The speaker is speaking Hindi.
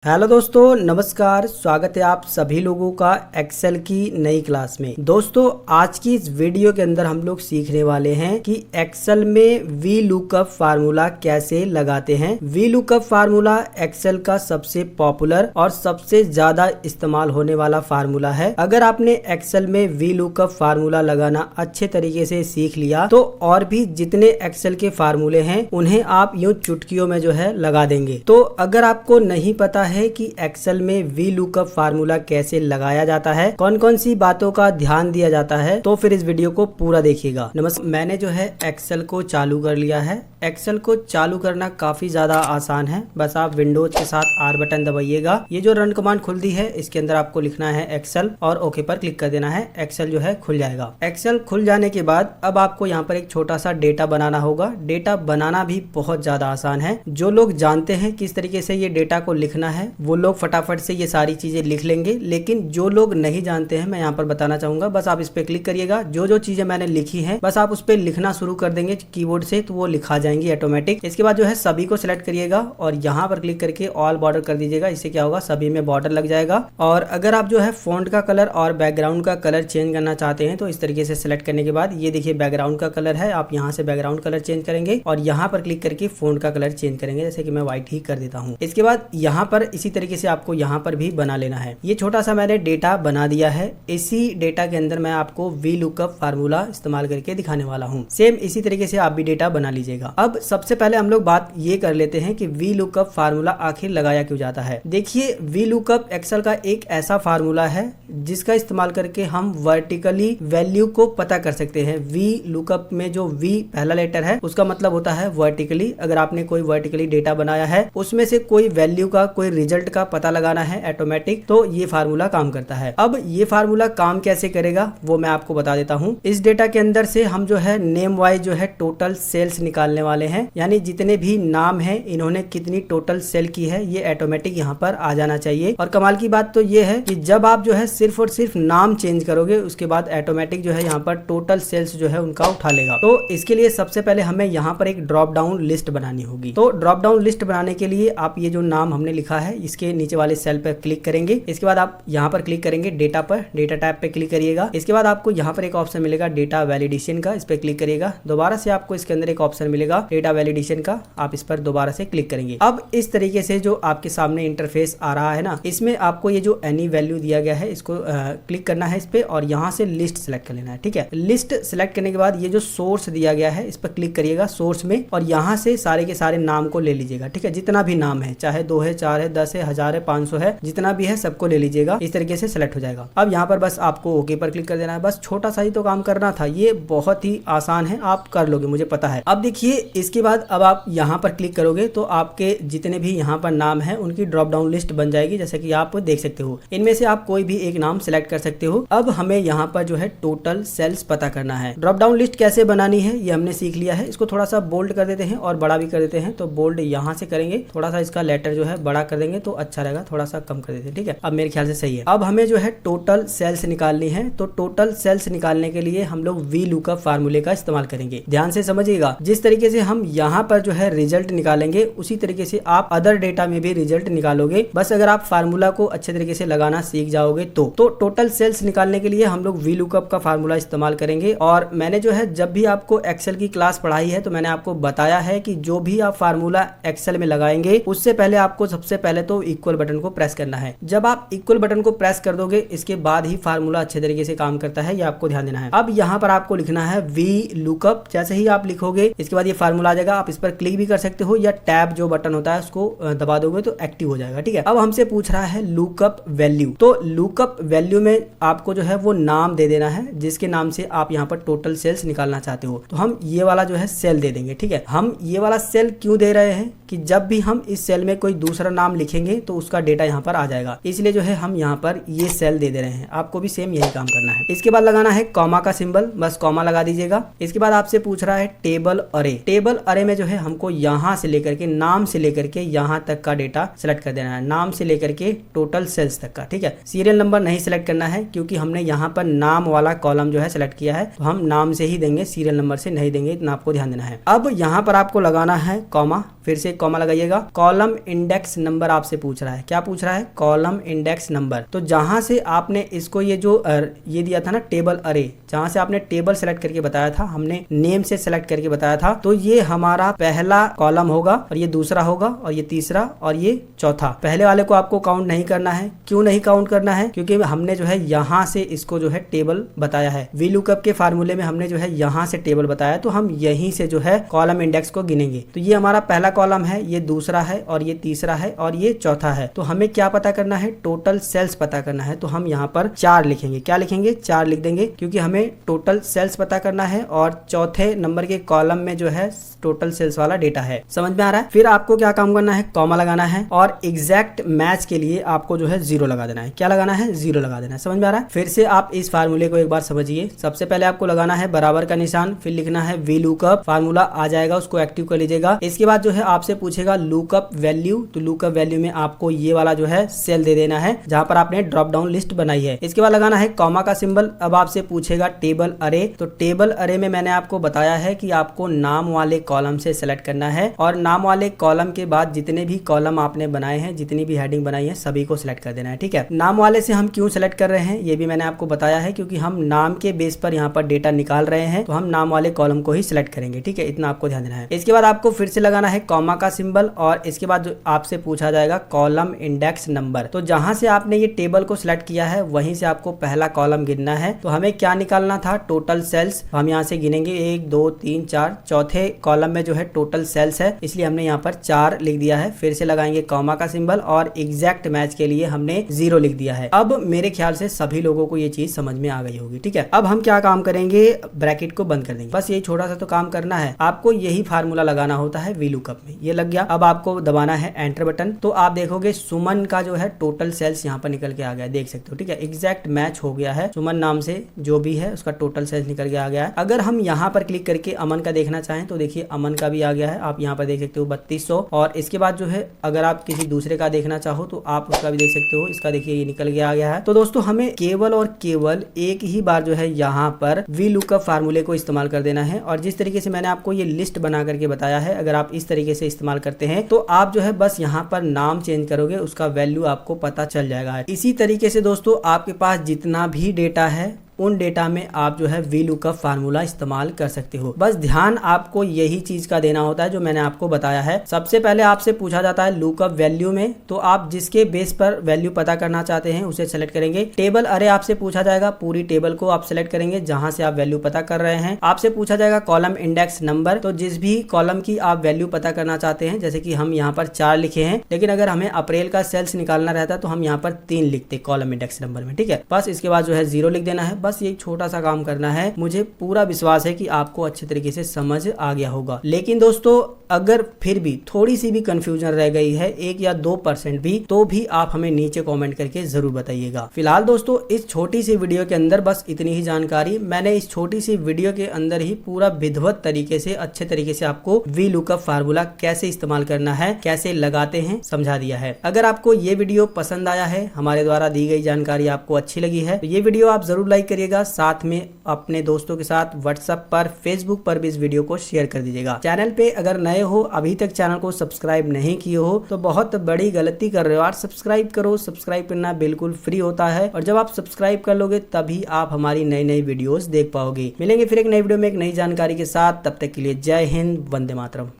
हेलो दोस्तों, नमस्कार। स्वागत है आप सभी लोगों का एक्सेल की नई क्लास में। दोस्तों, आज की इस वीडियो के अंदर हम लोग सीखने वाले हैं कि एक्सेल में वी लुकअप फार्मूला कैसे लगाते हैं। वी लुकअप फार्मूला एक्सेल का सबसे पॉपुलर और सबसे ज्यादा इस्तेमाल होने वाला फार्मूला है। अगर आपने एक्सेल में वी लुकअप फार्मूला लगाना अच्छे तरीके से सीख लिया तो और भी जितने एक्सेल के फार्मूले हैं उन्हें आप यूं चुटकियों में जो है लगा देंगे। तो अगर आपको नहीं पता है कि एक्सेल में वी लुकअप फार्मूला कैसे लगाया जाता है, कौन कौन सी बातों का ध्यान दिया जाता है, तो फिर इस वीडियो को पूरा देखिएगा। नमस्कार, मैंने जो है एक्सेल को चालू कर लिया है। एक्सेल को चालू करना काफी ज्यादा आसान है। बस आप विंडोज के साथ आर बटन दबाइएगा। ये जो रन कमांड खुलती है इसके अंदर आपको लिखना है एक्सेल और ओके पर क्लिक कर देना है। एक्सेल जो है खुल जाएगा। एक्सेल खुल जाने के बाद अब आपको यहाँ पर एक छोटा सा डेटा बनाना होगा। डेटा बनाना भी बहुत ज्यादा आसान है। जो लोग जानते हैं किस तरीके से ये डेटा को लिखना है वो लोग फटाफट से ये सारी चीजें लिख लेंगे, लेकिन जो लोग नहीं जानते हैं मैं यहाँ पर बताना चाहूंगा। बस आप इस पे क्लिक करिएगा। जो जो चीजें मैंने लिखी हैं बस आप उस पे लिखना शुरू कर देंगे कीबोर्ड से, तो वो लिखा जाएंगी ऑटोमेटिक। इसके बाद जो है सभी को सिलेक्ट करिएगा और यहाँ पर क्लिक करके ऑल बॉर्डर कर दीजिएगा। इससे क्या होगा, सभी में बॉर्डर लग जाएगा। और अगर आप जो है फॉन्ट का कलर और बैकग्राउंड का कलर चेंज करना चाहते हैं तो इस तरीके से सिलेक्ट करने के बाद ये देखिए बैकग्राउंड का कलर है, आप यहाँ से बैकग्राउंड कलर चेंज करेंगे और यहाँ पर क्लिक करके फॉन्ट का कलर चेंज करेंगे। जैसे कि मैं व्हाइट ही कर देता हूँ। इसके बाद यहाँ पर इसी तरीके से आपको यहाँ पर भी बना लेना है। ये छोटा सा मैंने डेटा बना दिया है। इसी डेटा के अंदर मैं आपको वी लुकअप फार्मूला इस्तेमाल करके दिखाने वाला हूँ। सेम इसी तरीके से आप भी डेटा बना लीजिएगा। अब सबसे पहले हम लोग बात ये कर लेते हैं कि वी लुकअप फार्मूला आखिर लगाया क्यों जाता है। देखिए, वी लुकअप एक्सेल का एक ऐसा फार्मूला है जिसका इस्तेमाल करके हम वर्टिकली वैल्यू को पता कर सकते हैं। वी लुकअप में जो वी पहला लेटर है उसका मतलब होता है वर्टिकली। अगर आपने कोई वर्टिकली डेटा बनाया है उसमें से कोई वैल्यू का, कोई रिजल्ट का पता लगाना है ऑटोमेटिक, तो ये फार्मूला काम करता है। अब ये फार्मूला काम कैसे करेगा वो मैं आपको बता देता हूँ। इस डेटा के अंदर से हम जो है नेम वाइज जो है टोटल सेल्स निकालने वाले हैं, यानी जितने भी नाम है इन्होंने कितनी टोटल सेल की है ये ऑटोमेटिक यहाँ पर आ जाना चाहिए। और कमाल की बात तो ये है कि जब आप जो है सिर्फ और सिर्फ नाम चेंज करोगे उसके बाद ऑटोमेटिक जो है यहाँ पर टोटल सेल्स जो है उनका उठा लेगा। तो इसके लिए सबसे पहले हमें यहाँ पर एक ड्रॉप डाउन लिस्ट बनानी होगी। तो ड्रॉप डाउन लिस्ट बनाने के लिए आप ये जो नाम हमने लिखा है इसके नीचे वाले सेल पर क्लिक करेंगे। इसके बाद आप यहाँ पर क्लिक करेंगे डेटा पर, डेटा टैब पे क्लिक करिएगा। इसके बाद आपको यहाँ पर एक ऑप्शन मिलेगा डेटा वैलिडेशन का, इस पे क्लिक करिएगा। दोबारा से आपको इसके अंदर एक ऑप्शन मिलेगा डेटा वैलिडेशन का, आप इस पर दोबारा से क्लिक करेंगे। अब इस तरीके से जो आपके सामने इंटरफेस आ रहा है ना, इसमें आपको ये जो एनी वैल्यू दिया गया है इसको क्लिक करना है इस पे और यहाँ से लिस्ट सेलेक्ट कर लेना है। ठीक है, लिस्ट सेलेक्ट करने के बाद ये जो सोर्स दिया गया है इस पर क्लिक करिएगा सोर्स में और यहाँ से सारे के सारे नाम को ले लीजिएगा। ठीक है, जितना भी नाम है, चाहे 2 है, 4 है, 10 है, 1000 है, 500 है, जितना भी है सबको ले लीजिएगा। इस तरीके से सेलेक्ट हो जाएगा। अब यहाँ पर बस आपको ओके पर क्लिक कर देना है। बस छोटा सा ही तो काम करना था, ये बहुत ही आसान है, आप कर लोगे मुझे पता है। अब देखिए, इसके बाद अब आप यहाँ पर क्लिक करोगे तो आपके जितने भी यहाँ पर नाम है उनकी ड्रॉप डाउन लिस्ट बन जाएगी, जैसे कि आप देख सकते हो। इनमें से आप कोई भी एक नाम सेलेक्ट कर सकते हो। अब हमें यहाँ पर जो है टोटल सेल्स पता करना है। ड्रॉप डाउन लिस्ट कैसे बनानी है ये हमने सीख लिया है। इसको थोड़ा सा बोल्ड कर देते हैं और बड़ा भी कर देते हैं। तो बोल्ड यहाँ से करेंगे, थोड़ा सा इसका लेटर जो है बड़ा कर देंगे तो अच्छा रहेगा, थोड़ा सा कम कर देते हैं। ठीक है, अब मेरे ख्याल से सही है। अब हमें जो है टोटल सेल्स निकालनी है। तो टोटल सेल्स निकालने के लिए हम लोग वी लुकअप फार्मूले का इस्तेमाल करेंगे। ध्यान से समझिएगा, जिस तरीके से हम यहाँ पर जो है रिजल्ट निकालेंगे उसी तरीके से आप अदर डेटा में भी रिजल्ट निकालोगे। बस अगर आप फार्मूला को अच्छे तरीके से लगाना सीख जाओगे तो टोटल सेल्स निकालने के लिए हम लोग वी लुकअप का फार्मूला इस्तेमाल करेंगे। और मैंने जो है जब भी आपको एक्सेल की क्लास पढ़ाई है तो मैंने आपको बताया है कि जो भी आप फार्मूला एक्सेल में लगाएंगे उससे पहले आपको सबसे पहले तो इक्वल बटन को प्रेस करना है। जब आप इक्वल बटन को प्रेस कर दोगे इसके बाद ही फार्मूला अच्छे तरीके से काम करता है, ये आपको ध्यान देना है। अब यहाँ पर आपको लिखना है वी लुकअप। जैसे ही आप लिखोगे इसके बाद ये फार्मूला आ जाएगा। आप इस पर क्लिक भी कर सकते हो या टैब जो बटन होता है उसको दबा दोगे तो एक्टिव हो जाएगा। ठीक है, अब हमसे पूछ रहा है लुकअप वैल्यू। तो लुकअप वैल्यू में आपको जो है वो नाम दे देना है जिसके नाम से आप यहाँ पर टोटल सेल्स निकालना चाहते हो। तो हम ये वाला जो है सेल दे देंगे। ठीक है, हम ये वाला सेल क्यों दे रहे हैं कि जब भी हम इस सेल में कोई दूसरा नाम लिखेंगे तो उसका डेटा यहाँ पर आ जाएगा, इसलिए जो है हम यहाँ पर ये सेल दे रहे हैं। आपको भी सेम यही काम करना है। इसके बाद लगाना है कॉमा का सिंबल, बस कॉमा लगा दीजिएगा। इसके बाद आपसे पूछ रहा है टेबल अरे। टेबल अरे में जो है हमको यहाँ से लेकर के, नाम से लेकर के यहाँ तक का डेटा सेलेक्ट कर देना है, नाम से लेकर के टोटल सेल्स तक का। ठीक है, सीरियल नंबर नहीं सिलेक्ट करना है क्योंकि हमने यहाँ पर नाम वाला कॉलम जो है सिलेक्ट किया है, तो हम नाम से ही देंगे, सीरियल नंबर से नहीं देंगे, इतना आपको ध्यान देना है। अब यहाँ पर आपको लगाना है कॉमा। फिर से कॉमा लगाइएगा। कॉलम इंडेक्स नंबर आपसे पूछ रहा है, क्या पूछ रहा है? Column index number. तो जहां से आपने इसको ये जो ये दिया था ना टेबल अरे, जहां से आपने टेबल सेलेक्ट करके बताया था, हमने नेम से सेलेक्ट करके बताया था, तो ये हमारा पहला कॉलम होगा और ये दूसरा होगा और ये तीसरा और ये चौथा। पहले वाले को आपको काउंट नहीं करना है। क्यों नहीं काउंट करना है? क्योंकि हमने जो है यहाँ से इसको जो है टेबल बताया है। वी लुकअप के फार्मूले में हमने जो है यहाँ से टेबल बताया, तो हम यहीं से जो है कॉलम इंडेक्स को गिनेंगे। तो ये हमारा पहला कॉलम है, ये दूसरा है और ये तीसरा है और ये चौथा है। तो हमें क्या पता करना है? टोटल सेल्स पता करना है। तो हम यहाँ पर 4 लिखेंगे। क्या लिखेंगे? 4 लिख देंगे, क्योंकि हमें टोटल सेल्स पता करना है और चौथे नंबर के कॉलम में जो है टोटल सेल्स वाला डेटा है। समझ में आ रहा है? फिर आपको क्या काम करना है? कॉमा लगाना है और एग्जैक्ट मैच के लिए आपको जो है 0 लगा देना है। क्या लगाना है? 0 लगा देना है। समझ में आ रहा है? फिर से आप इस फार्मूले को एक बार समझिए। सबसे पहले आपको लगाना है बराबर का निशान, फिर लिखना है वी लुकअप। फार्मूला आ जाएगा, उसको एक्टिव कर लीजिएगा। इसके बाद जो है आपसे पूछेगा लुकअप वैल्यू, तो लुकअप वैल्यू में आपको ये वाला जो है सेल दे देना है जहां पर आपने ड्रॉप डाउन लिस्ट बनाई है। इसके बाद लगाना है कॉमा का सिंबल। अब आपसे पूछेगा टेबल अरे, तो टेबल अरे में मैंने आपको बताया है कि आपको नाम वाले कॉलम से सेलेक्ट करना है और नाम वाले कॉलम के बाद जितने भी कॉलम आपने बनाए हैं, जितनी भी हेडिंग बनाई है, सभी को सिलेक्ट कर देना है। ठीक है, नाम वाले से हम क्यों सेलेक्ट कर रहे हैं ये भी मैंने आपको बताया है, क्योंकि हम नाम के बेस पर यहाँ पर डेटा निकाल रहे हैं, तो हम नाम वाले कॉलम को ही सिलेक्ट करेंगे। ठीक है, इतना आपको ध्यान देना है। इसके बाद आपको फिर से लगाना है कॉमा का सिंबल और इसके बाद जो आपसे पूछा जाएगा कॉलम इंडेक्स नंबर। तो जहां से आपने ये टेबल को सिलेक्ट किया है वहीं से आपको पहला कॉलम गिनना है। तो हमें क्या निकालना था? Total sales. हम यहाँ से गिनेंगे 1 2 3 4, चौथे कॉलम में जो है टोटल सेल्स है, इसलिए हमने यहाँ पर 4 लिख दिया है। फिर से लगाएंगे कॉमा का सिंबल और एग्जैक्ट मैच के लिए हमने 0 लिख दिया है। अब मेरे ख्याल से सभी लोगों को ये चीज समझ में आ गई होगी। ठीक है, अब हम क्या काम करेंगे? ब्रैकेट को बंद कर देंगे। बस यही छोटा सा तो काम करना है। आपको यही फार्मूला लगाना होता है वी लुकअप में। ये लग गया। अब आपको दबाना है एंटर बटन, तो आप देखोगे सुमन का जो है टोटल सेल्स यहाँ पर निकल के आ गया, देख सकते हो। ठीक है, एग्जैक्ट मैच हो गया है। सुमन नाम से जो भी है उसका टोटल सेल्स निकल के आ गया है। अगर हम यहाँ पर क्लिक करके अमन का देखना चाहें तो देखिए अमन का भी आ गया है। आप यहाँ पर देख सकते हो 3200। और इसके बाद जो है अगर आप किसी दूसरे का देखना चाहो तो आप उसका भी देख सकते हो। इसका देखिए ये निकल के आ गया है। तो दोस्तों हमें केवल और केवल एक ही बार जो है यहाँ पर वी लुकअप फार्मूले को इस्तेमाल कर देना है। और जिस तरीके से मैंने आपको ये लिस्ट बना करके बताया है, अगर आप इस तरीके से इस्तेमाल करते हैं तो आप जो है बस यहाँ पर नाम चेंज करोगे, उसका वैल्यू आपको पता चल जाएगा। इसी तरीके से दोस्तों आपके पास जितना भी डेटा है उन डेटा में आप जो है वी लुकअप फार्मूला इस्तेमाल कर सकते हो। बस ध्यान आपको यही चीज का देना होता है जो मैंने आपको बताया है। सबसे पहले आपसे पूछा जाता है लुकअप वैल्यू में, तो आप जिसके बेस पर वैल्यू पता करना चाहते हैं उसे सेलेक्ट करेंगे। टेबल अरे आपसे पूछा जाएगा, पूरी टेबल को आप सेलेक्ट करेंगे जहां से आप वैल्यू पता कर रहे हैं। आपसे पूछा जाएगा कॉलम इंडेक्स नंबर, तो जिस भी कॉलम की आप वैल्यू पता करना चाहते हैं, जैसे कि हम यहाँ पर 4 लिखे हैं, लेकिन अगर हमें अप्रैल का सेल्स निकालना रहता तो हम यहाँ पर 3 लिखते कॉलम इंडेक्स नंबर में। ठीक है, बस इसके बाद जो है 0 लिख देना है। बस ये छोटा सा काम करना है। मुझे पूरा विश्वास है कि आपको अच्छे तरीके से समझ आ गया होगा। लेकिन दोस्तों अगर फिर भी थोड़ी सी भी कंफ्यूजन रह गई है, 1 या 2% भी, तो भी आप हमें नीचे कमेंट करके जरूर बताइएगा। फिलहाल दोस्तों इस छोटी सी वीडियो के अंदर बस इतनी ही जानकारी। मैंने इस छोटी सी वीडियो के अंदर ही पूरा विधिवत तरीके से, अच्छे तरीके से आपको वी लुकअप फार्मूला कैसे इस्तेमाल करना है, कैसे लगाते हैं, समझा दिया है। अगर आपको ये वीडियो पसंद आया है, हमारे द्वारा दी गई जानकारी आपको अच्छी लगी है, तो ये वीडियो आप जरूर लाइक करिएगा। साथ में अपने दोस्तों के साथ व्हाट्सएप पर, फेसबुक पर भी इस वीडियो को शेयर कर दीजिएगा। चैनल पे अगर नए हो, अभी तक चैनल को सब्सक्राइब नहीं किए हो, तो बहुत बड़ी गलती कर रहे हो यार। सब्सक्राइब करो। सब्सक्राइब करना बिल्कुल फ्री होता है और जब आप सब्सक्राइब कर लोगे तभी आप हमारी नई नई वीडियोस देख पाओगे। मिलेंगे फिर एक नई वीडियो में एक नई जानकारी के साथ। तब तक के लिए जय हिंद, वंदे मातरम।